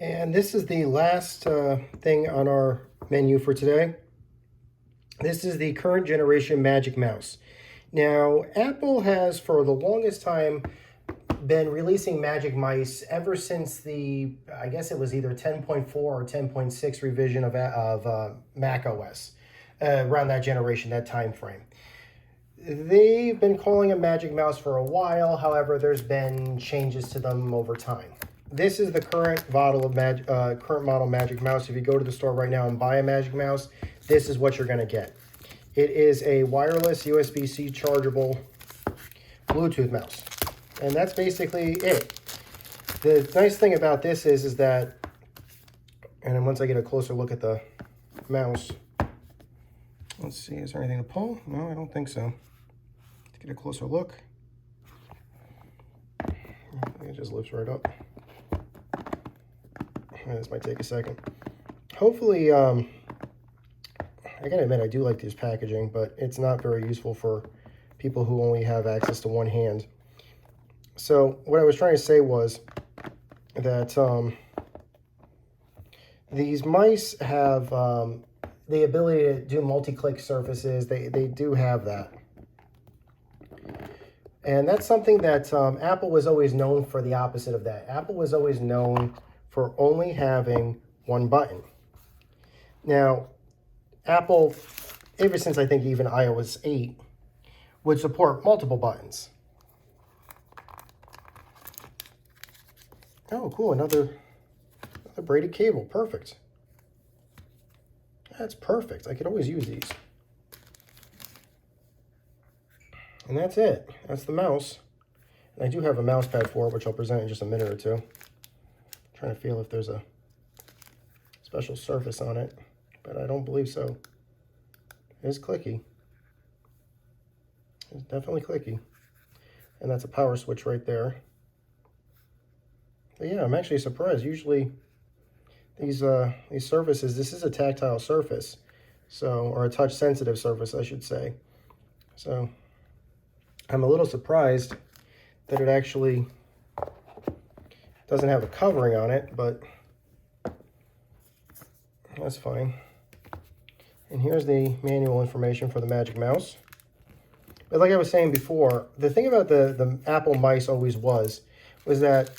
And this is the last thing on our menu for today. This is the current generation Magic Mouse. Now, Apple has for the longest time been releasing Magic Mice ever since the, I guess it was either 10.4 or 10.6 revision of Mac OS, around that generation, that time frame. They've been calling them Magic Mouse for a while. However, there's been changes to them over time. This is the current model of Magic Mouse. If you go to the store right now and buy a Magic Mouse, this is what you're going to get. It is a wireless USB-C chargeable Bluetooth mouse. And that's basically it. The nice thing about this is that, and then once I get a closer look at the mouse, let's see, is there anything to pull? No, I don't think so. Let's get a closer look. It just lifts right up. This might take a second. Hopefully, I gotta admit, I do like this packaging, but it's not very useful for people who only have access to one hand. So what I was trying to say was that these mice have the ability to do multi-click surfaces. They do have that. And that's something that Apple was always known for, the opposite of that. Apple was always known for only having one button. Now, Apple, ever since I think even iOS 8, would support multiple buttons. Oh, cool, another braided cable, perfect. That's perfect, I could always use these. And that's it, that's the mouse. And I do have a mouse pad for it, which I'll present in just a minute or two. Trying to feel if there's a special surface on it, but I don't believe so. It is clicky. It's definitely clicky. And that's a power switch right there. But yeah, I'm actually surprised. Usually these surfaces, this is a tactile surface, so, or a touch sensitive surface, I should say. So I'm a little surprised that it actually doesn't have a covering on it, but that's fine. And here's the manual information for the Magic Mouse. But like I was saying before, the thing about the Apple mice always was that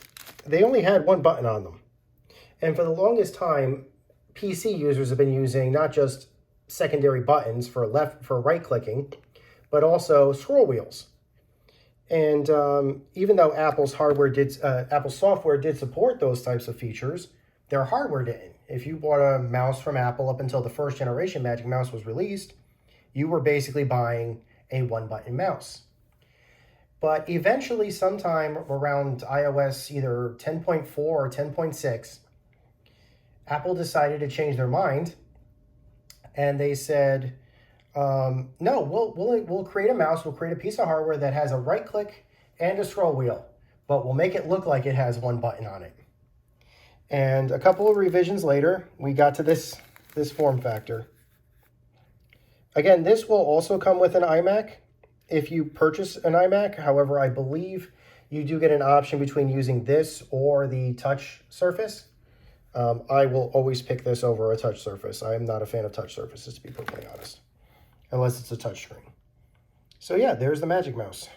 they only had one button on them. And for the longest time, PC users have been using not just secondary buttons for right clicking, but also scroll wheels. And even though Apple's software did support those types of features, their hardware didn't. If you bought a mouse from Apple up until the first generation Magic Mouse was released, you were basically buying a one-button mouse. But eventually, sometime around iOS either 10.4 or 10.6, Apple decided to change their mind, and they said, no, we'll create a mouse, we'll create a piece of hardware that has a right click and a scroll wheel, but we'll make it look like it has one button on it. And a couple of revisions later, we got to this form factor. Again, this will also come with an iMac if you purchase an iMac. However, I believe you do get an option between using this or the touch surface. I will always pick this over a touch surface. I am not a fan of touch surfaces, to be perfectly honest, unless it's a touch screen. So yeah, there's the Magic Mouse.